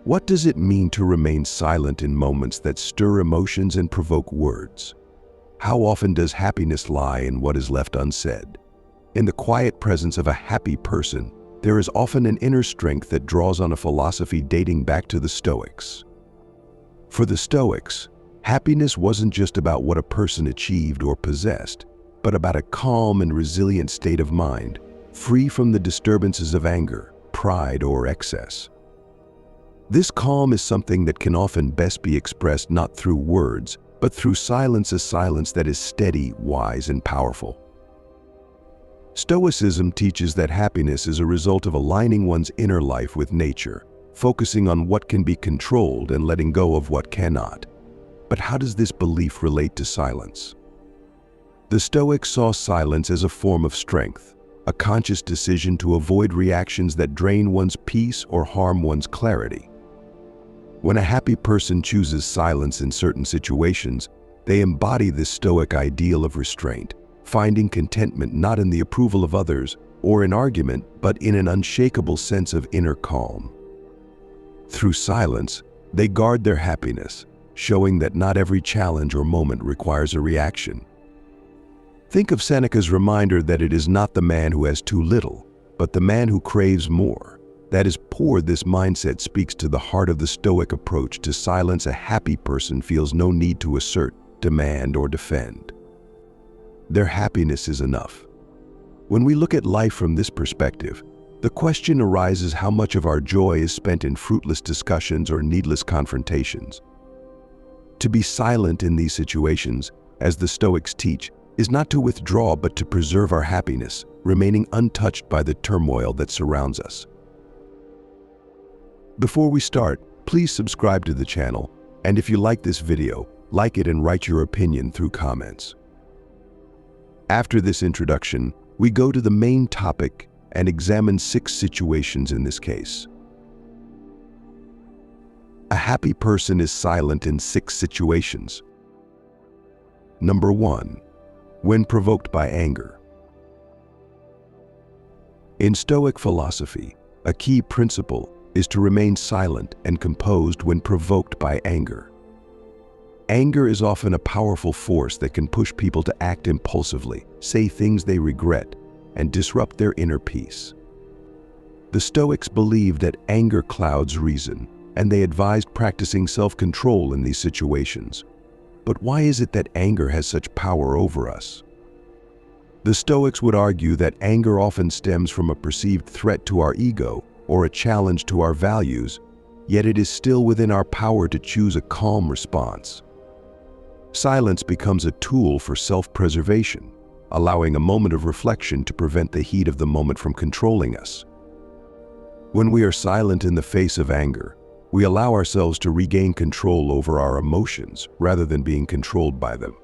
What does it mean to remain silent in moments that stir emotions and provoke words? How often does happiness lie in what is left unsaid? In the quiet presence of a happy person, there is often an inner strength that draws on a philosophy dating back to the Stoics. For the Stoics, happiness wasn't just about what a person achieved or possessed, but about a calm and resilient state of mind, free from the disturbances of anger, pride, or excess. This calm is something that can often best be expressed not through words, but through silence, a silence that is steady, wise, and powerful. Stoicism teaches that happiness is a result of aligning one's inner life with nature, focusing on what can be controlled and letting go of what cannot. But how does this belief relate to silence? The Stoics saw silence as a form of strength, a conscious decision to avoid reactions that drain one's peace or harm one's clarity. When a happy person chooses silence in certain situations, they embody this Stoic ideal of restraint, finding contentment not in the approval of others or in argument, but in an unshakable sense of inner calm. Through silence, they guard their happiness, showing that not every challenge or moment requires a reaction. Think of Seneca's reminder that it is not the man who has too little, but the man who craves more, that is poor. This mindset speaks to the heart of the Stoic approach to silence. A happy person feels no need to assert, demand, or defend. Their happiness is enough. When we look at life from this perspective, the question arises how much of our joy is spent in fruitless discussions or needless confrontations. To be silent in these situations, as the Stoics teach, is not to withdraw but to preserve our happiness, remaining untouched by the turmoil that surrounds us. Before we start, please subscribe to the channel, and if you like this video, like it and write your opinion through comments. After this introduction, we go to the main topic and examine 6 situations in this case. A happy person is silent in 6 situations. Number 1. When provoked by anger. In Stoic philosophy, a key principle is to remain silent and composed when provoked by anger. Anger is often a powerful force that can push people to act impulsively, say things they regret, and disrupt their inner peace. The Stoics believed that anger clouds reason, and they advised practicing self-control in these situations. But why is it that anger has such power over us? The Stoics would argue that anger often stems from a perceived threat to our ego or a challenge to our values, yet it is still within our power to choose a calm response. Silence becomes a tool for self-preservation, allowing a moment of reflection to prevent the heat of the moment from controlling us. When we are silent in the face of anger, we allow ourselves to regain control over our emotions rather than being controlled by them.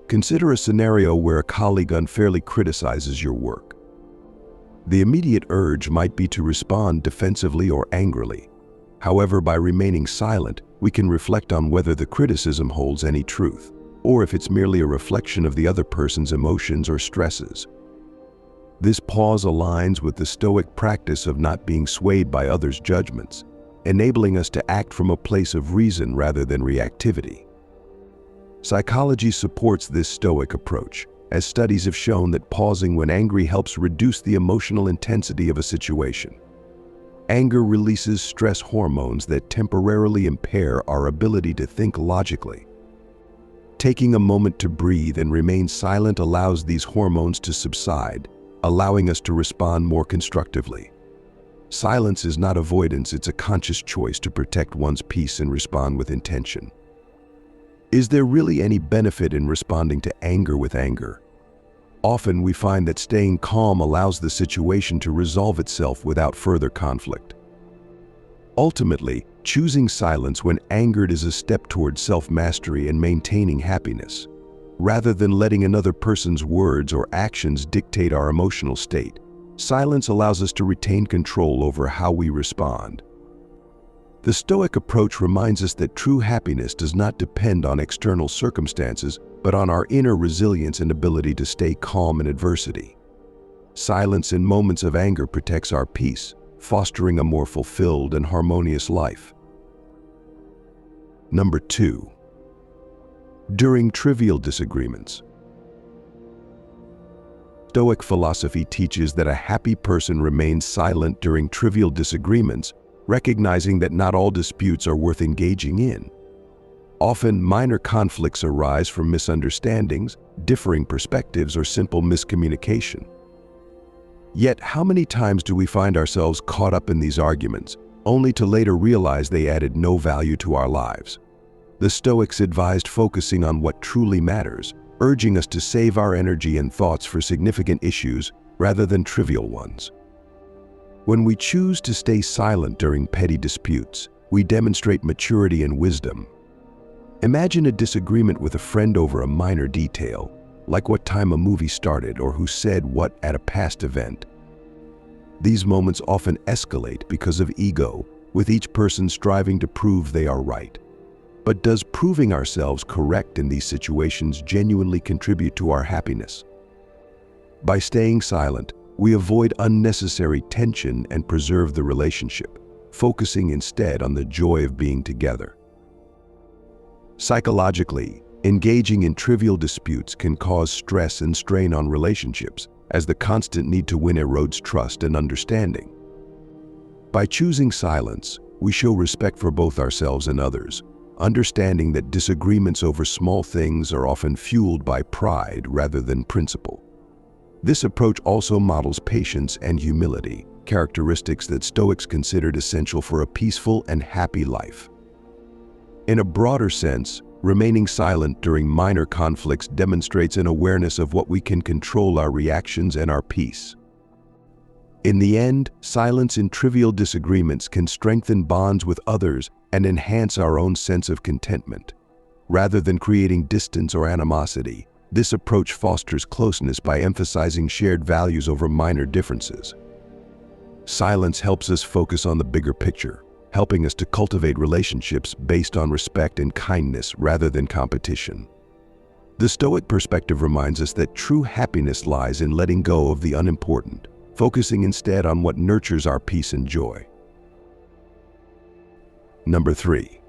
Consider a scenario where a colleague unfairly criticizes your work. The immediate urge might be to respond defensively or angrily. However, by remaining silent, we can reflect on whether the criticism holds any truth, or if it's merely a reflection of the other person's emotions or stresses. This pause aligns with the Stoic practice of not being swayed by others' judgments, enabling us to act from a place of reason rather than reactivity. Psychology supports this Stoic approach, as studies have shown that pausing when angry helps reduce the emotional intensity of a situation. Anger releases stress hormones that temporarily impair our ability to think logically. Taking a moment to breathe and remain silent allows these hormones to subside, allowing us to respond more constructively. Silence is not avoidance, it's a conscious choice to protect one's peace and respond with intention. Is there really any benefit in responding to anger with anger? Often we find that staying calm allows the situation to resolve itself without further conflict. Ultimately, choosing silence when angered is a step towards self-mastery and maintaining happiness. Rather than letting another person's words or actions dictate our emotional state, silence allows us to retain control over how we respond. The Stoic approach reminds us that true happiness does not depend on external circumstances, but on our inner resilience and ability to stay calm in adversity. Silence in moments of anger protects our peace, fostering a more fulfilled and harmonious life. Number 2. During trivial disagreements. Stoic philosophy teaches that a happy person remains silent during trivial disagreements, recognizing that not all disputes are worth engaging in. Often, minor conflicts arise from misunderstandings, differing perspectives, or simple miscommunication. Yet, how many times do we find ourselves caught up in these arguments, only to later realize they added no value to our lives? The Stoics advised focusing on what truly matters, urging us to save our energy and thoughts for significant issues rather than trivial ones. When we choose to stay silent during petty disputes, we demonstrate maturity and wisdom. Imagine a disagreement with a friend over a minor detail, like what time a movie started or who said what at a past event. These moments often escalate because of ego, with each person striving to prove they are right. But does proving ourselves correct in these situations genuinely contribute to our happiness? By staying silent, we avoid unnecessary tension and preserve the relationship, focusing instead on the joy of being together. Psychologically, engaging in trivial disputes can cause stress and strain on relationships, as the constant need to win erodes trust and understanding. By choosing silence, we show respect for both ourselves and others, understanding that disagreements over small things are often fueled by pride rather than principle. This approach also models patience and humility, characteristics that Stoics considered essential for a peaceful and happy life. In a broader sense, remaining silent during minor conflicts demonstrates an awareness of what we can control our reactions and our peace. In the end, silence in trivial disagreements can strengthen bonds with others and enhance our own sense of contentment. Rather than creating distance or animosity, this approach fosters closeness by emphasizing shared values over minor differences. Silence helps us focus on the bigger picture, helping us to cultivate relationships based on respect and kindness rather than competition. The Stoic perspective reminds us that true happiness lies in letting go of the unimportant, focusing instead on what nurtures our peace and joy. Number 3.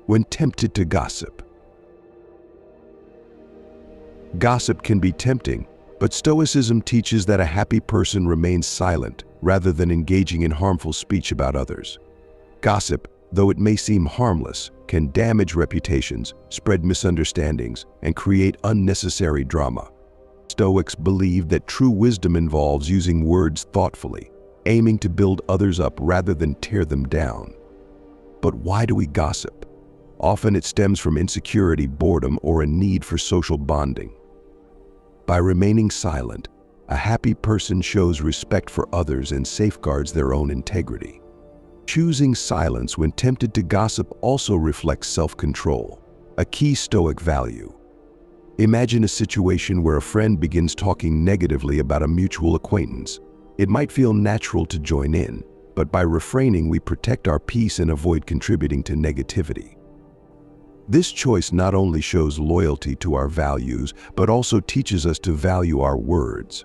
When tempted to gossip. Gossip can be tempting, but Stoicism teaches that a happy person remains silent rather than engaging in harmful speech about others. Gossip, though it may seem harmless, can damage reputations, spread misunderstandings, and create unnecessary drama. Stoics believe that true wisdom involves using words thoughtfully, aiming to build others up rather than tear them down. But why do we gossip? Often it stems from insecurity, boredom, or a need for social bonding. By remaining silent, a happy person shows respect for others and safeguards their own integrity. Choosing silence when tempted to gossip also reflects self-control, a key Stoic value. Imagine a situation where a friend begins talking negatively about a mutual acquaintance. It might feel natural to join in, but by refraining, we protect our peace and avoid contributing to negativity. This choice not only shows loyalty to our values, but also teaches us to value our words.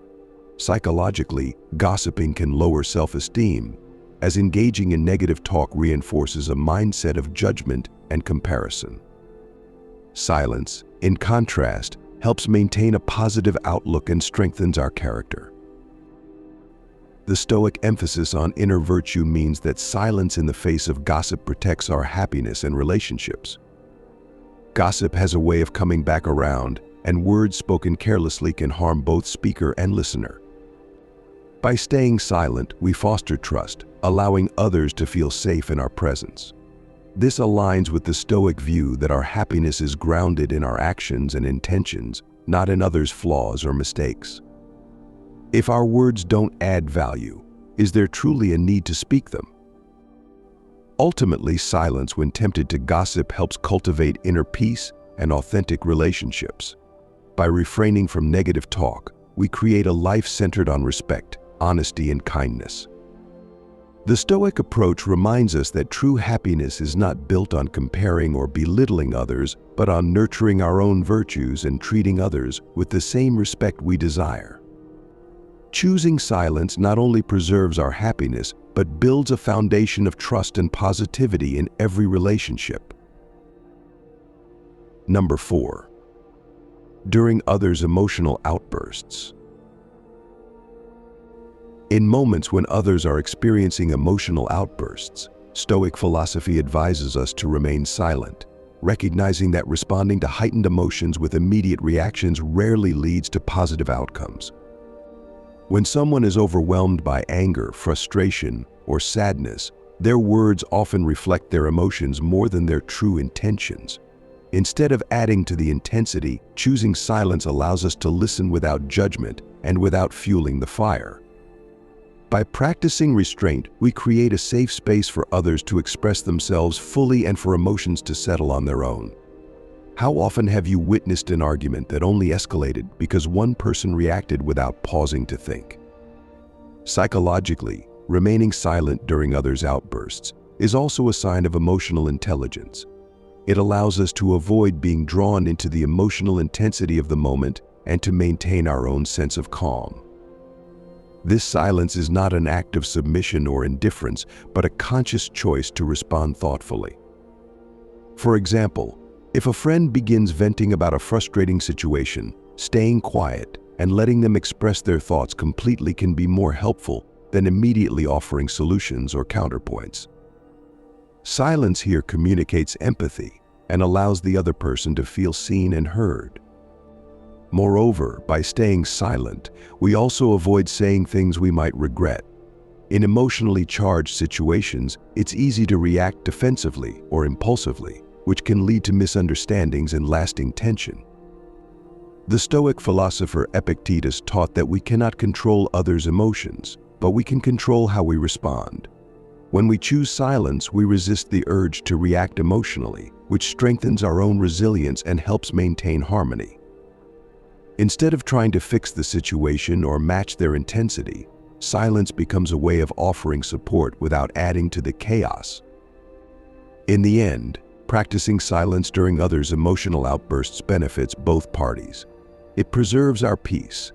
Psychologically, gossiping can lower self-esteem, as engaging in negative talk reinforces a mindset of judgment and comparison. Silence, in contrast, helps maintain a positive outlook and strengthens our character. The Stoic emphasis on inner virtue means that silence in the face of gossip protects our happiness and relationships. Gossip has a way of coming back around, and words spoken carelessly can harm both speaker and listener. By staying silent, we foster trust, allowing others to feel safe in our presence. This aligns with the Stoic view that our happiness is grounded in our actions and intentions, not in others' flaws or mistakes. If our words don't add value, is there truly a need to speak them? Ultimately, silence when tempted to gossip helps cultivate inner peace and authentic relationships. By refraining from negative talk, we create a life centered on respect, honesty, and kindness. The Stoic approach reminds us that true happiness is not built on comparing or belittling others, but on nurturing our own virtues and treating others with the same respect we desire. Choosing silence not only preserves our happiness, but builds a foundation of trust and positivity in every relationship. Number 4. During others' emotional outbursts. In moments when others are experiencing emotional outbursts, Stoic philosophy advises us to remain silent, recognizing that responding to heightened emotions with immediate reactions rarely leads to positive outcomes. When someone is overwhelmed by anger, frustration, or sadness, their words often reflect their emotions more than their true intentions. Instead of adding to the intensity, choosing silence allows us to listen without judgment and without fueling the fire. By practicing restraint, we create a safe space for others to express themselves fully and for emotions to settle on their own. How often have you witnessed an argument that only escalated because one person reacted without pausing to think? Psychologically, remaining silent during others' outbursts is also a sign of emotional intelligence. It allows us to avoid being drawn into the emotional intensity of the moment and to maintain our own sense of calm. This silence is not an act of submission or indifference, but a conscious choice to respond thoughtfully. For example, if a friend begins venting about a frustrating situation, staying quiet and letting them express their thoughts completely can be more helpful than immediately offering solutions or counterpoints. Silence here communicates empathy and allows the other person to feel seen and heard. Moreover, by staying silent, we also avoid saying things we might regret. In emotionally charged situations, it's easy to react defensively or impulsively, which can lead to misunderstandings and lasting tension. The Stoic philosopher Epictetus taught that we cannot control others' emotions, but we can control how we respond. When we choose silence, we resist the urge to react emotionally, which strengthens our own resilience and helps maintain harmony. Instead of trying to fix the situation or match their intensity, silence becomes a way of offering support without adding to the chaos. In the end, practicing silence during others' emotional outbursts benefits both parties. It preserves our peace,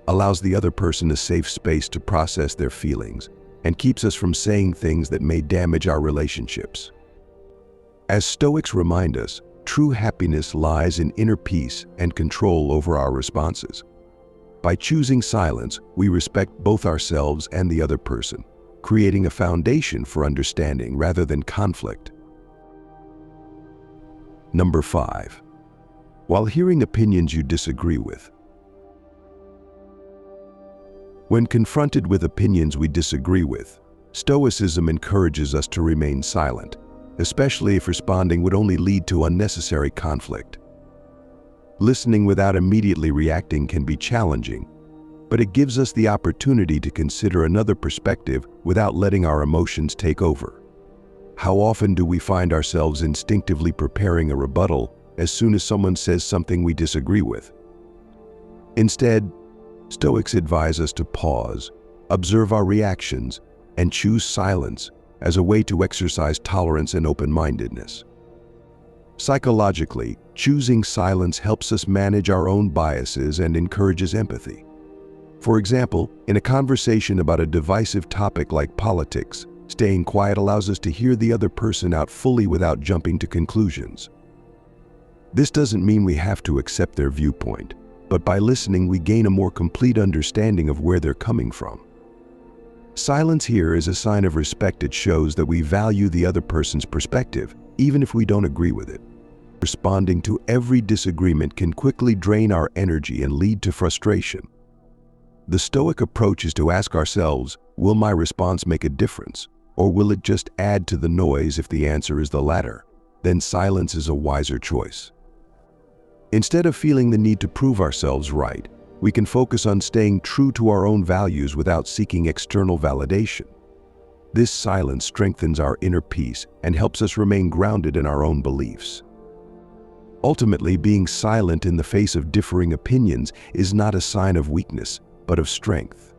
allows the other person a safe space to process their feelings, and keeps us from saying things that may damage our relationships. As Stoics remind us, true happiness lies in inner peace and control over our responses. By choosing silence, we respect both ourselves and the other person, creating a foundation for understanding rather than conflict. Number 5. While hearing opinions you disagree with. When confronted with opinions we disagree with, Stoicism encourages us to remain silent, especially if responding would only lead to unnecessary conflict. Listening without immediately reacting can be challenging, but it gives us the opportunity to consider another perspective without letting our emotions take over. How often do we find ourselves instinctively preparing a rebuttal as soon as someone says something we disagree with? Instead, Stoics advise us to pause, observe our reactions, and choose silence as a way to exercise tolerance and open-mindedness. Psychologically, choosing silence helps us manage our own biases and encourages empathy. For example, in a conversation about a divisive topic like politics, staying quiet allows us to hear the other person out fully without jumping to conclusions. This doesn't mean we have to accept their viewpoint, but by listening we gain a more complete understanding of where they're coming from. Silence here is a sign of respect. It shows that we value the other person's perspective, even if we don't agree with it. Responding to every disagreement can quickly drain our energy and lead to frustration. The Stoic approach is to ask ourselves, will my response make a difference, or will it just add to the noise? If the answer is the latter, then silence is a wiser choice. Instead of feeling the need to prove ourselves right, we can focus on staying true to our own values without seeking external validation. This silence strengthens our inner peace and helps us remain grounded in our own beliefs. Ultimately, being silent in the face of differing opinions is not a sign of weakness, but of strength.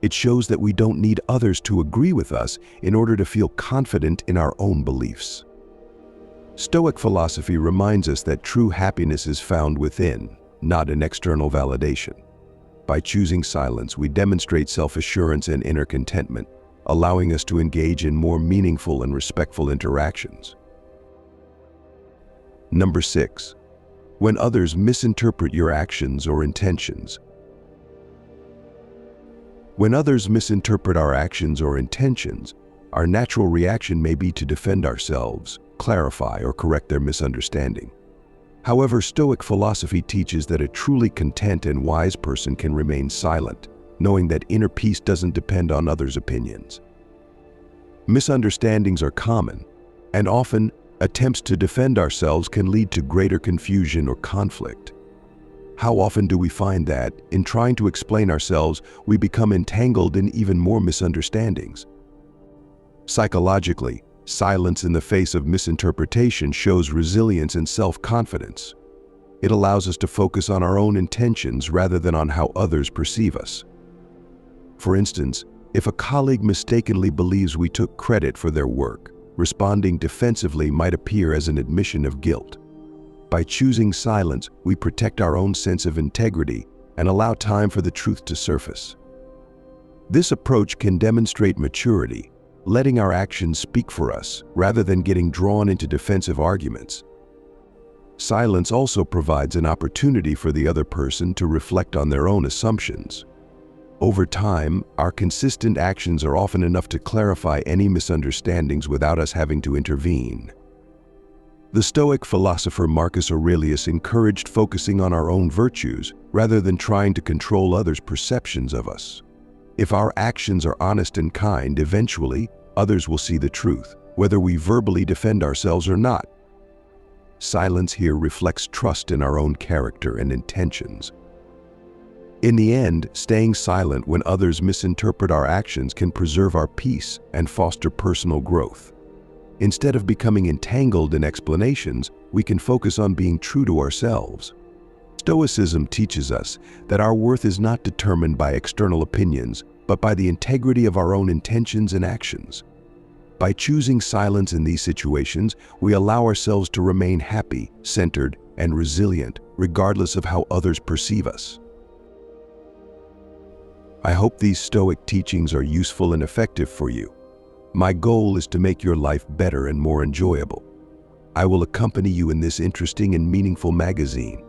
It shows that we don't need others to agree with us in order to feel confident in our own beliefs. Stoic philosophy reminds us that true happiness is found within, not in external validation. By choosing silence, we demonstrate self-assurance and inner contentment, allowing us to engage in more meaningful and respectful interactions. Number 6. when others misinterpret your actions or intentions. When others misinterpret our actions or intentions, our natural reaction may be to defend ourselves, clarify, or correct their misunderstanding. However, Stoic philosophy teaches that a truly content and wise person can remain silent, knowing that inner peace doesn't depend on others' opinions. Misunderstandings are common, and often attempts to defend ourselves can lead to greater confusion or conflict. How often do we find that, in trying to explain ourselves, we become entangled in even more misunderstandings? Psychologically, silence in the face of misinterpretation shows resilience and self-confidence. It allows us to focus on our own intentions rather than on how others perceive us. For instance, if a colleague mistakenly believes we took credit for their work, responding defensively might appear as an admission of guilt. By choosing silence, we protect our own sense of integrity and allow time for the truth to surface. This approach can demonstrate maturity, letting our actions speak for us rather than getting drawn into defensive arguments. Silence also provides an opportunity for the other person to reflect on their own assumptions. Over time, our consistent actions are often enough to clarify any misunderstandings without us having to intervene. The Stoic philosopher Marcus Aurelius encouraged focusing on our own virtues rather than trying to control others' perceptions of us. If our actions are honest and kind, eventually, others will see the truth, whether we verbally defend ourselves or not. Silence here reflects trust in our own character and intentions. In the end, staying silent when others misinterpret our actions can preserve our peace and foster personal growth. Instead of becoming entangled in explanations, we can focus on being true to ourselves. Stoicism teaches us that our worth is not determined by external opinions, but by the integrity of our own intentions and actions. By choosing silence in these situations, we allow ourselves to remain happy, centered, and resilient, regardless of how others perceive us. I hope these Stoic teachings are useful and effective for you. My goal is to make your life better and more enjoyable. I will accompany you in this interesting and meaningful magazine.